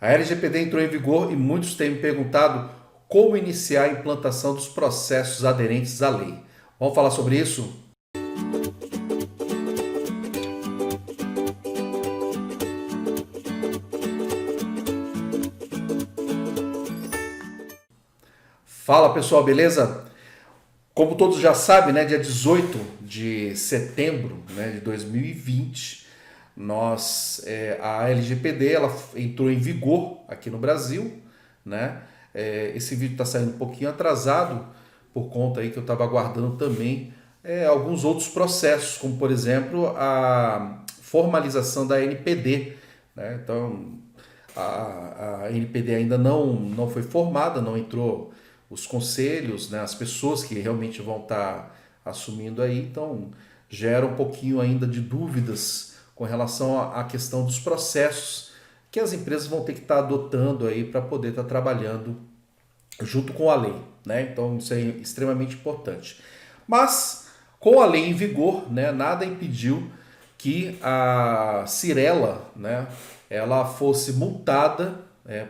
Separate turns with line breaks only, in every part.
A LGPD entrou em vigor e muitos têm me perguntado como iniciar a implantação dos processos aderentes à lei. Vamos falar sobre isso? Fala pessoal, beleza? Como todos já sabem, né, dia 18 de setembro, né, de 2020, a LGPD ela entrou em vigor aqui no Brasil, né? Esse vídeo está saindo um pouquinho atrasado por conta aí que eu estava aguardando também alguns outros processos, como por exemplo a formalização da NPD, né? Então a NPD ainda não foi formada, não entrou os conselhos, né, as pessoas que realmente vão estar assumindo aí, então gera um pouquinho ainda de dúvidas com relação à questão dos processos que as empresas vão ter que estar adotando aí para poder estar trabalhando junto com a lei, né? Então isso é extremamente importante. Mas com a lei em vigor, né, nada impediu que a Cirela, né, ela fosse multada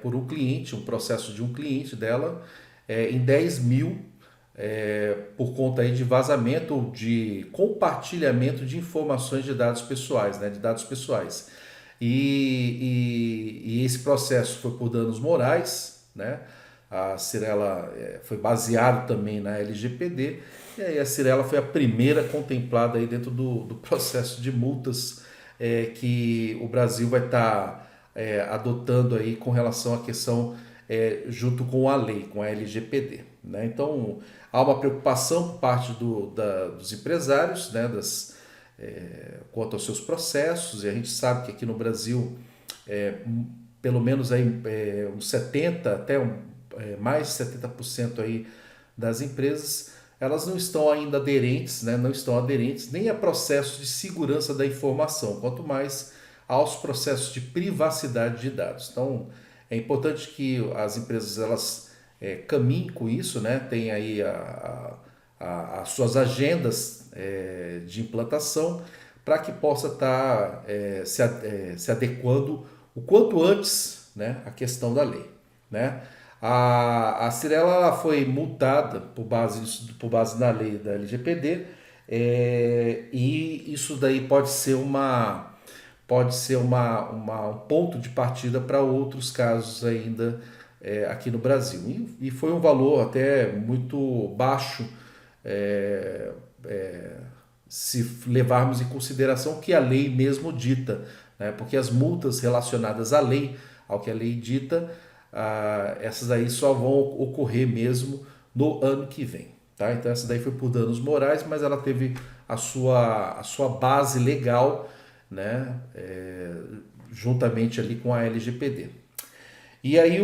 por um cliente, um processo de um cliente dela, em 10 mil por conta aí de vazamento, de compartilhamento de informações de dados pessoais, né, de dados pessoais. E esse processo foi por danos morais, né? A Cirela foi baseado também na LGPD, e aí a Cirela foi a primeira contemplada aí dentro do processo de multas que o Brasil vai estar adotando aí com relação à questão junto com a lei, com a LGPD. Né? Então há uma preocupação por parte dos empresários, né? Quanto aos seus processos, e a gente sabe que aqui no Brasil pelo menos aí, uns 70 até mais de 70% aí das empresas, elas não estão ainda aderentes, né? Não estão aderentes nem a processos de segurança da informação, quanto mais aos processos de privacidade de dados. Então, é importante que as empresas elas caminhem com isso, né? Tem aí as suas agendas de implantação para que possa estar se adequando o quanto antes, né, à questão da lei. Né? A Cirela foi multada por base na lei da LGPD e isso daí um ponto de partida para outros casos ainda aqui no Brasil. E foi um valor até muito baixo é, é, se levarmos em consideração o que a lei mesmo dita, né? Porque as multas relacionadas à lei, ao que a lei dita, essas aí só vão ocorrer mesmo no ano que vem. Tá? Então essa daí foi por danos morais, mas ela teve a sua base legal, né? Juntamente ali com a LGPD. E aí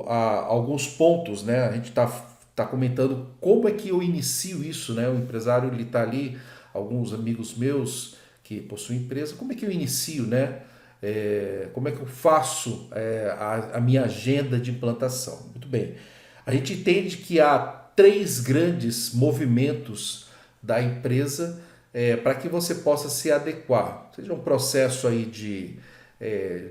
alguns pontos, né? A gente tá comentando como é que eu inicio isso, né? O empresário ele tá ali, alguns amigos meus que possuem empresa, como é que eu inicio, né? Como é que eu faço a minha agenda de implantação? Muito bem. A gente entende que há três grandes movimentos da empresa para que você possa se adequar, seja um processo aí de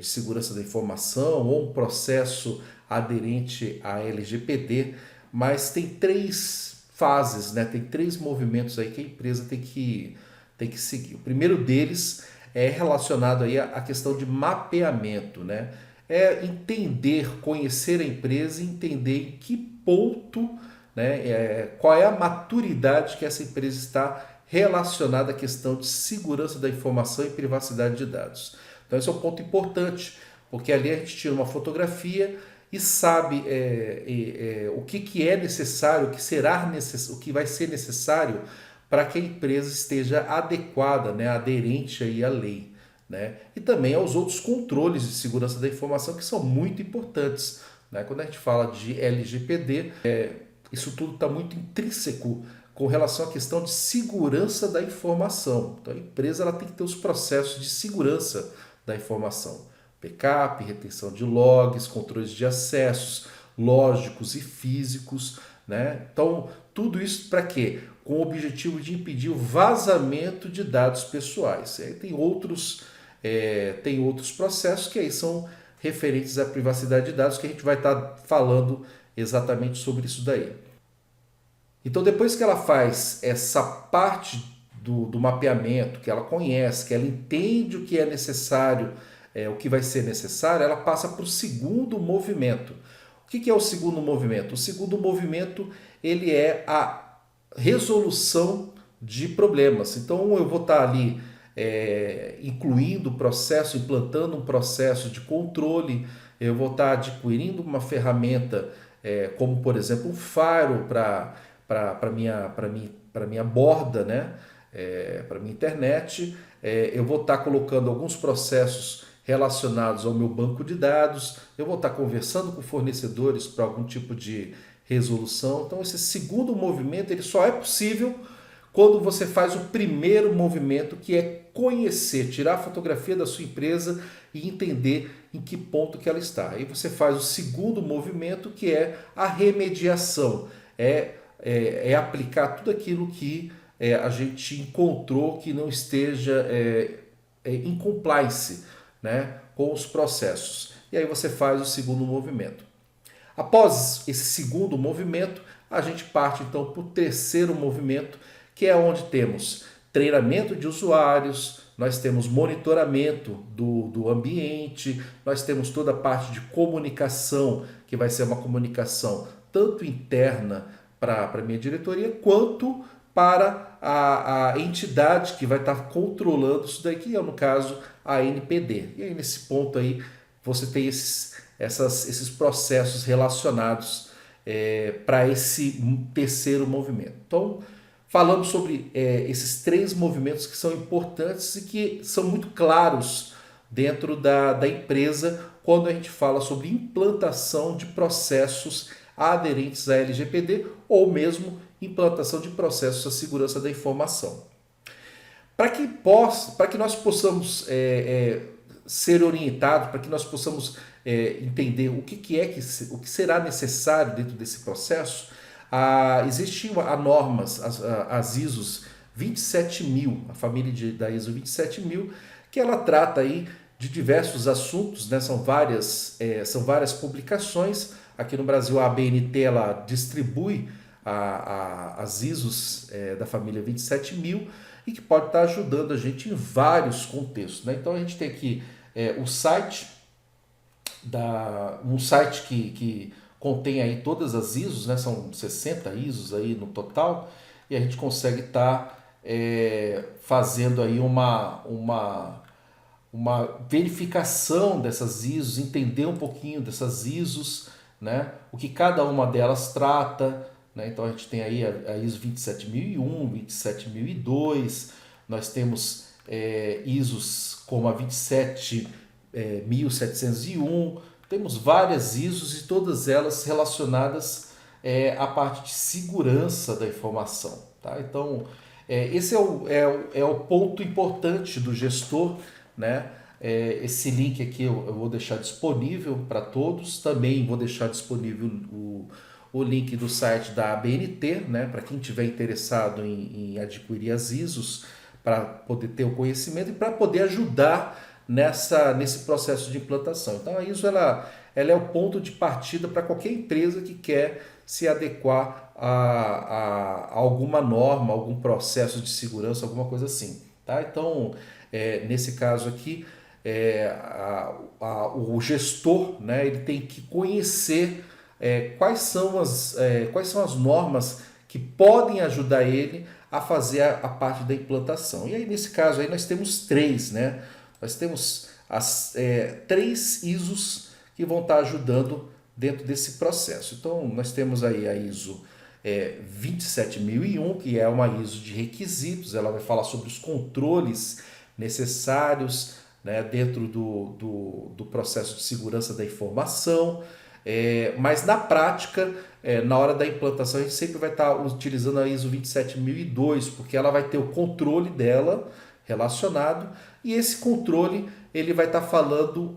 segurança da informação ou um processo aderente à LGPD, mas tem três fases, né? Tem três movimentos aí que a empresa tem que seguir. O primeiro deles é relacionado aí à questão de mapeamento, né? É entender, conhecer a empresa e entender em que ponto, né, qual é a maturidade que essa empresa está relacionada à questão de segurança da informação e privacidade de dados. Então esse é um ponto importante, porque ali a gente tira uma fotografia e sabe o que é necessário, o que vai ser necessário para que a empresa esteja adequada, né, aderente aí à lei. Né? E também aos outros controles de segurança da informação que são muito importantes. Né? Quando a gente fala de LGPD, isso tudo está muito intrínseco com relação à questão de segurança da informação. Então a empresa ela tem que ter os processos de segurança da informação. Backup, retenção de logs, controles de acessos, lógicos e físicos. Né? Então, tudo isso para quê? Com o objetivo de impedir o vazamento de dados pessoais. Aí tem outros processos que aí são referentes à privacidade de dados, que a gente vai estar falando exatamente sobre isso daí. Então, depois que ela faz essa parte do mapeamento, que ela conhece, que ela entende o que é necessário, o que vai ser necessário, ela passa para o segundo movimento. O que é o segundo movimento? O segundo movimento ele é a resolução de problemas. Então, eu vou estar ali incluindo o processo, implantando um processo de controle, eu vou estar adquirindo uma ferramenta como, por exemplo, um Firewall para minha borda, né? Para minha internet. Eu vou estar colocando alguns processos relacionados ao meu banco de dados, eu vou estar conversando com fornecedores para algum tipo de resolução. Então, esse segundo movimento ele só é possível quando você faz o primeiro movimento, que é conhecer, tirar a fotografia da sua empresa e entender em que ponto que ela está. Aí você faz o segundo movimento, que é a remediação, é aplicar tudo aquilo que a gente encontrou que não esteja em compliance, né, com os processos. E aí você faz o segundo movimento. Após esse segundo movimento, a gente parte então para o terceiro movimento, que é onde temos treinamento de usuários, nós temos monitoramento do ambiente, nós temos toda a parte de comunicação, que vai ser uma comunicação tanto interna para a minha diretoria, quanto para a entidade que vai estar controlando isso daqui, é no caso a NPD. E aí nesse ponto aí você tem esses processos relacionados para esse terceiro movimento. Então, falamos sobre esses três movimentos que são importantes e que são muito claros dentro da empresa quando a gente fala sobre implantação de processos aderentes à LGPD ou mesmo implantação de processos de segurança da informação. Para que nós possamos ser orientados, para que nós possamos entender o que será necessário dentro desse processo, existem normas, as ISOs 27000, a família da ISO 27000, que ela trata aí de diversos assuntos, né? São várias publicações. Aqui no Brasil a ABNT ela distribui as ISOs da família 27000 e que pode estar ajudando a gente em vários contextos, né? Então a gente tem aqui o site, um site que contém aí todas as ISOs, né? São 60 ISOs aí no total, e a gente consegue estar fazendo aí uma verificação dessas ISOs, entender um pouquinho dessas ISOs, né? O que cada uma delas trata, né? Então a gente tem aí a ISO 27001, 27002, nós temos ISOs como a 27701, temos várias ISOs e todas elas relacionadas à parte de segurança da informação, tá? Então esse é o ponto importante do gestor, né? Esse link aqui eu vou deixar disponível para todos, também vou deixar disponível o link do site da ABNT, né? Para quem tiver interessado em adquirir as ISOs, para poder ter o conhecimento e para poder ajudar nesse processo de implantação. Então a ISO ela é o ponto de partida para qualquer empresa que quer se adequar a alguma norma, algum processo de segurança, alguma coisa assim, tá? Então nesse caso aqui o gestor, né, ele tem que conhecer quais são as normas que podem ajudar ele a fazer a parte da implantação. E aí nesse caso aí nós temos três, né? Nós temos as três ISOs que vão estar ajudando dentro desse processo. Então nós temos aí a ISO 27001, que é uma ISO de requisitos, ela vai falar sobre os controles necessários, né, dentro do processo de segurança da informação, mas na prática, na hora da implantação, a gente sempre vai estar utilizando a ISO 27002, porque ela vai ter o controle dela relacionado, e esse controle ele vai estar falando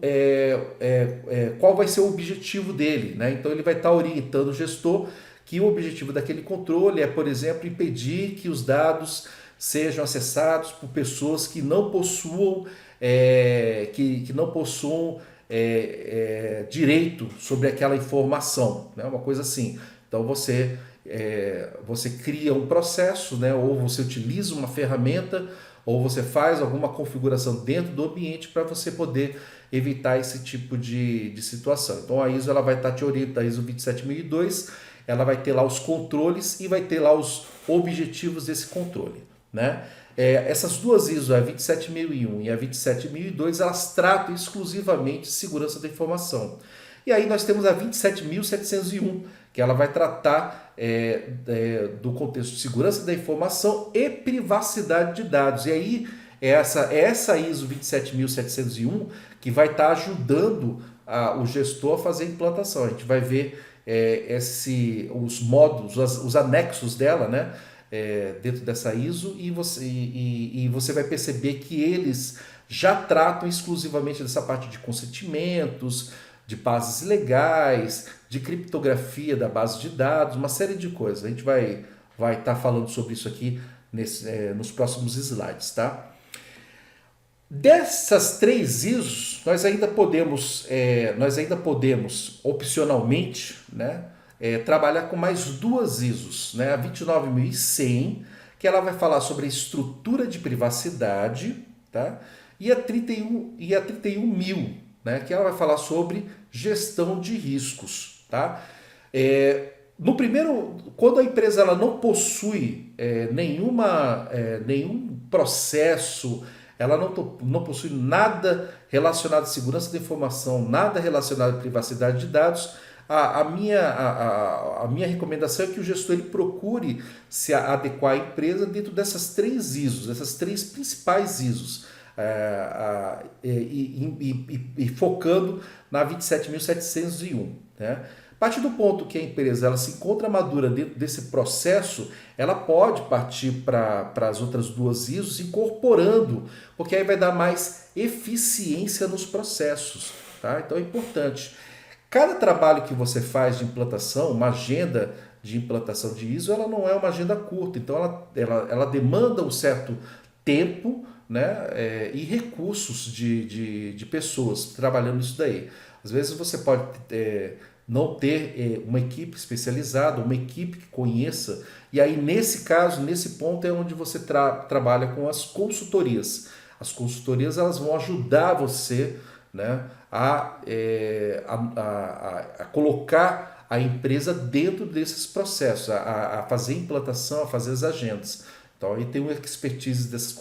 qual vai ser o objetivo dele, né? Então ele vai estar orientando o gestor que o objetivo daquele controle é, por exemplo, impedir que os dados sejam acessados por pessoas que não possuam direito sobre aquela informação, né? Uma coisa assim. Então você cria um processo, né? Ou você utiliza uma ferramenta, ou você faz alguma configuração dentro do ambiente para você poder evitar esse tipo de situação. Então a ISO ela vai estar te orientando, a ISO 27002, ela vai ter lá os controles e vai ter lá os objetivos desse controle, né? Essas duas ISO, a 27001 e a 27002, elas tratam exclusivamente de segurança da informação. E aí nós temos a 27701, que ela vai tratar do contexto de segurança da informação e privacidade de dados. E aí essa ISO 27701 que vai estar ajudando o gestor a fazer a implantação. A gente vai ver os módulos, os anexos dela, né? Dentro dessa ISO e você vai perceber que eles já tratam exclusivamente dessa parte de consentimentos, de bases legais, de criptografia da base de dados, uma série de coisas. A gente vai estar falando sobre isso aqui nos próximos slides, tá? Dessas três ISOs, nós ainda podemos opcionalmente, né, trabalhar com mais duas ISOs, né, a 29100, que ela vai falar sobre a estrutura de privacidade, tá? E a 31000, né, que ela vai falar sobre gestão de riscos, tá? No primeiro, quando a empresa ela não possui nenhum processo, ela não possui nada relacionado à segurança da informação, nada relacionado à privacidade de dados, a minha recomendação é que o gestor ele procure se adequar à empresa dentro dessas três ISOs, dessas três principais ISOs, e focando na 27701, né? A partir do ponto que a empresa ela se encontra madura dentro desse processo, ela pode partir para as outras duas ISOs incorporando, porque aí vai dar mais eficiência nos processos, tá? Então é importante. Cada trabalho que você faz de implantação, uma agenda de implantação de ISO, ela não é uma agenda curta, então ela demanda um certo tempo, né, e recursos de pessoas trabalhando isso daí. Às vezes você pode não ter uma equipe especializada, uma equipe que conheça, e aí nesse caso, nesse ponto é onde você trabalha com as consultorias. As consultorias elas vão ajudar você, né, a colocar a empresa dentro desses processos, a fazer a implantação, a fazer as agendas. Então aí tem uma expertise das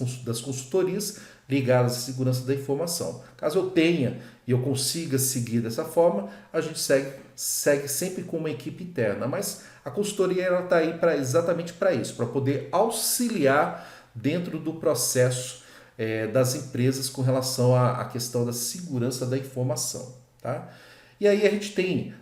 consultorias ligadas à segurança da informação. Caso eu tenha e eu consiga seguir dessa forma, a gente segue sempre com uma equipe interna, mas a consultoria está aí exatamente para isso, para poder auxiliar dentro do processo das empresas com relação à questão da segurança da informação, tá? E aí a gente tem,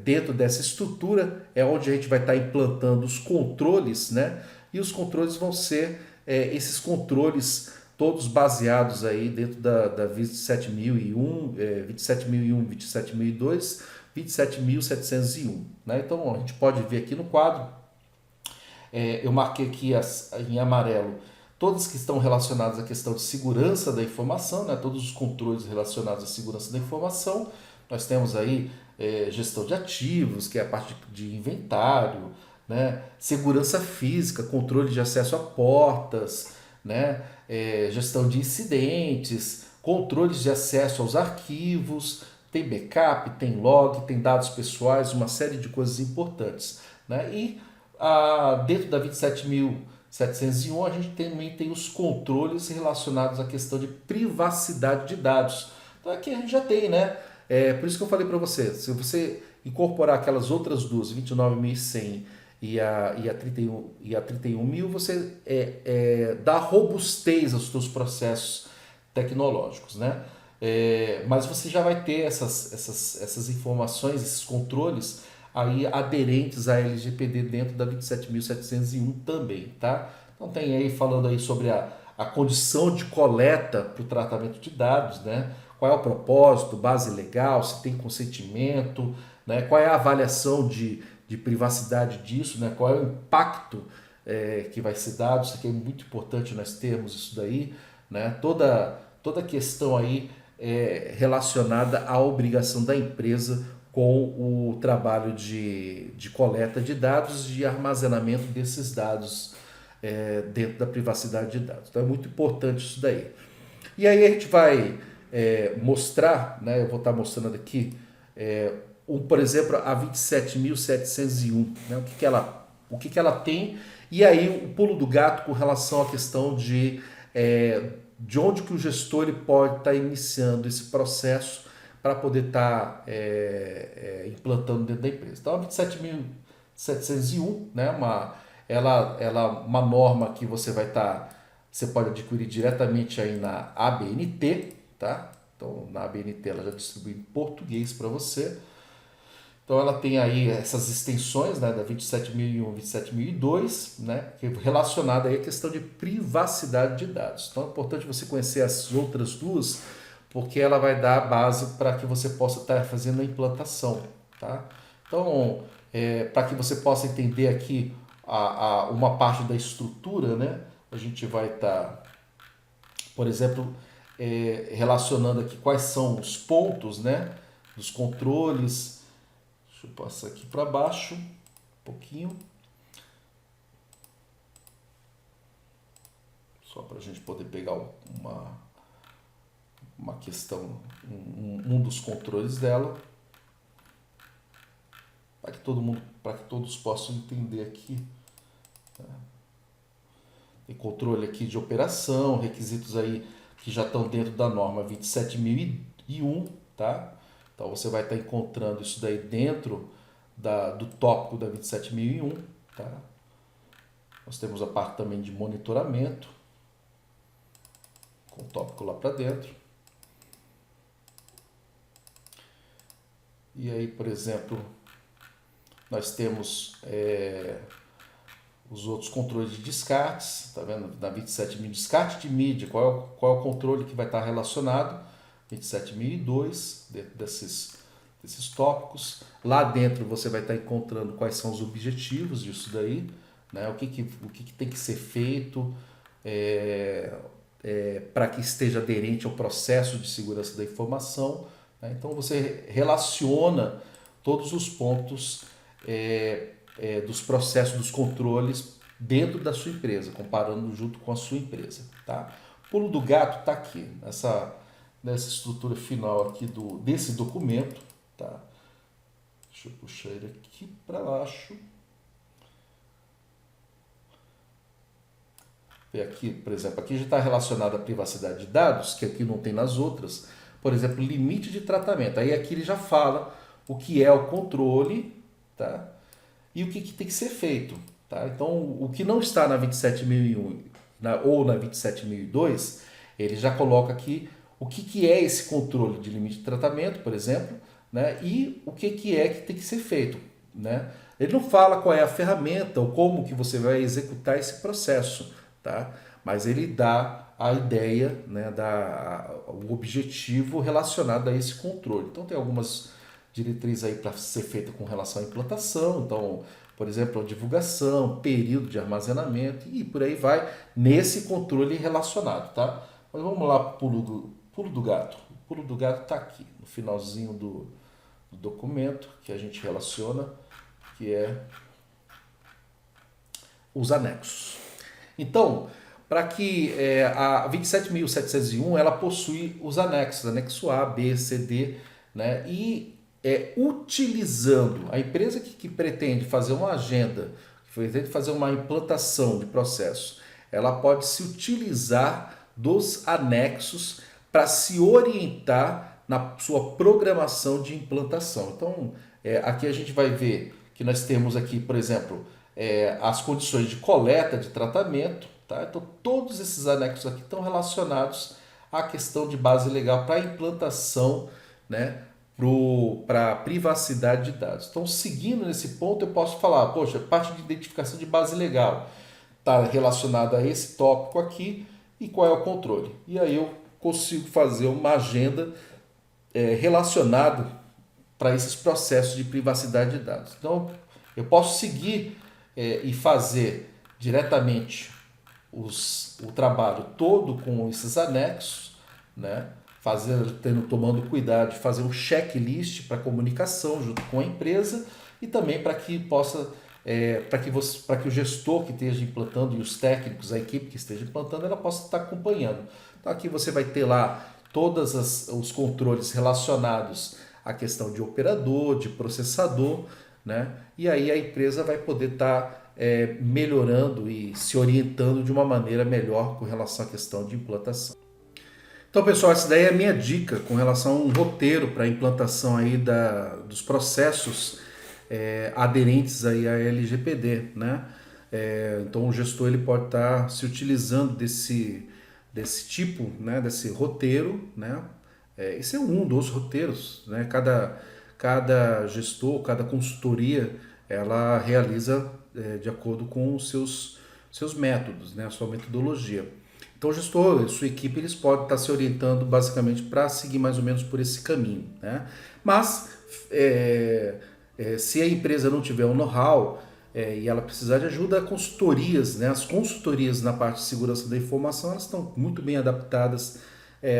dentro dessa estrutura, é onde a gente vai estar implantando os controles, né? E os controles vão ser esses controles todos baseados aí dentro da 27001, 27001, 27002, 27701, né? Então a gente pode ver aqui no quadro, eu marquei aqui em amarelo todas que estão relacionadas à questão de segurança da informação, né? Todos os controles relacionados à segurança da informação. Nós temos aí gestão de ativos, que é a parte de inventário, né? Segurança física, controle de acesso a portas, né? Gestão de incidentes, controles de acesso aos arquivos, tem backup, tem log, tem dados pessoais, uma série de coisas importantes, né? E dentro da 27701 a gente também tem os controles relacionados à questão de privacidade de dados. Então aqui a gente já tem, né? Por isso que eu falei para você, se você incorporar aquelas outras duas, 29100 e a 31000, você dá robustez aos seus processos tecnológicos, né? Mas você já vai ter essas informações, esses controles aí aderentes à LGPD dentro da 27701 também, tá? Então tem aí falando aí sobre a condição de coleta para o tratamento de dados, né? Qual é o propósito, base legal, se tem consentimento, né? Qual é a avaliação de privacidade disso, né? Qual é o impacto que vai ser dado, isso aqui é muito importante nós termos isso daí, né? Toda a questão aí relacionada à obrigação da empresa com o trabalho de coleta de dados e de armazenamento desses dados dentro da privacidade de dados. Então é muito importante isso daí. E aí a gente vai mostrar, né, eu vou estar mostrando aqui, por exemplo, a 27.701, né, o que ela tem, e aí o pulo do gato com relação à questão de onde que o gestor ele pode estar iniciando esse processo para poder estar implantando dentro da empresa. Então a 27.701, né, uma norma que você pode adquirir diretamente aí na ABNT, tá? Então na ABNT ela já distribui em português para você. Então ela tem aí essas extensões, né, da 27.001 e 27.002, né, relacionada aí à questão de privacidade de dados. Então é importante você conhecer as outras duas, porque ela vai dar a base para que você possa estar fazendo a implantação. Tá? Então, para que você possa entender aqui uma parte da estrutura, né, a gente vai estar, por exemplo, relacionando aqui quais são os pontos, né, dos controles. Deixa eu passar aqui para baixo um pouquinho. Só para a gente poder pegar uma questão, um dos controles dela. Para que todos possam entender aqui. Tem controle aqui de operação, requisitos aí que já estão dentro da norma 27.001, tá? Então você vai estar encontrando isso daí dentro do tópico da 27.001, tá? Nós temos a parte também de monitoramento, com o tópico lá para dentro. E aí, por exemplo, nós temos os outros controles de descartes, tá vendo? Na 27.000, descarte de mídia, qual é o controle que vai estar relacionado? 27.002, dentro desses tópicos. Lá dentro você vai estar encontrando quais são os objetivos disso daí, né? O que tem que ser feito para que esteja aderente ao processo de segurança da informação. Né? Então você relaciona todos os pontos dos processos, dos controles dentro da sua empresa, comparando junto com a sua empresa. Tá? O pulo do gato está aqui, nessa estrutura final aqui desse documento. Tá? Deixa eu puxar ele aqui para baixo. E aqui, por exemplo, aqui já está relacionado à privacidade de dados, que aqui não tem nas outras. Por exemplo, limite de tratamento. Aí aqui ele já fala o que é o controle, tá? E o que tem que ser feito. Tá? Então, o que não está na 27.001 ou na 27.002, ele já coloca aqui o que é esse controle de limite de tratamento, por exemplo, né? E o que é que tem que ser feito. Né? Ele não fala qual é a ferramenta ou como que você vai executar esse processo, tá? Mas ele dá a ideia, né, o objetivo relacionado a esse controle. Então tem algumas diretrizes aí para ser feita com relação à implantação, então, por exemplo, a divulgação, período de armazenamento e por aí vai nesse controle relacionado, tá? Mas vamos lá para o pulo do gato. O pulo do gato está aqui, no finalzinho do documento que a gente relaciona, que é os anexos. Então, para que a 27.701 ela possui os anexos, anexo A, B, C, D, né? E utilizando a empresa que pretende fazer uma agenda, que pretende fazer uma implantação de processo, ela pode se utilizar dos anexos para se orientar na sua programação de implantação. Então, aqui a gente vai ver que nós temos aqui, por exemplo, as condições de coleta de tratamento. Tá? Então, todos esses anexos aqui estão relacionados à questão de base legal para a implantação, né, para a privacidade de dados. Então, seguindo nesse ponto, eu posso falar, poxa, parte de identificação de base legal está relacionada a esse tópico aqui e qual é o controle. E aí eu consigo fazer uma agenda relacionada para esses processos de privacidade de dados. Então, eu posso seguir e fazer diretamente o trabalho todo com esses anexos, né? tomando cuidado de fazer um checklist para comunicação junto com a empresa e também para que possa para que o gestor que esteja implantando e os técnicos, a equipe que esteja implantando, ela possa estar acompanhando. Então aqui você vai ter lá todos os controles relacionados à questão de operador, de processador, né? E aí a empresa vai poder estar melhorando e se orientando de uma maneira melhor com relação à questão de implantação. Então, pessoal, essa daí é a minha dica com relação a um roteiro para a implantação aí dos processos aderentes aí à LGPD, né? Então, o gestor ele pode estar se utilizando desse tipo, né? Desse roteiro, né? Esse é um dos roteiros, né? Cada gestor, cada consultoria, ela realiza de acordo com os seus métodos, né? A sua metodologia. Então, o gestor e sua equipe eles podem estar se orientando basicamente para seguir mais ou menos por esse caminho, né? Mas se a empresa não tiver um know-how e ela precisar de ajuda, consultorias, né? As consultorias na parte de segurança da informação elas estão muito bem adaptadas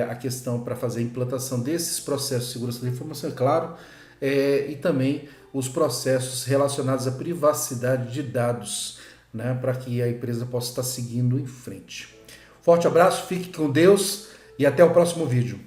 à questão para fazer a implantação desses processos de segurança da informação, é claro, e também os processos relacionados à privacidade de dados, né? Para que a empresa possa estar seguindo em frente. Forte abraço, fique com Deus e até o próximo vídeo.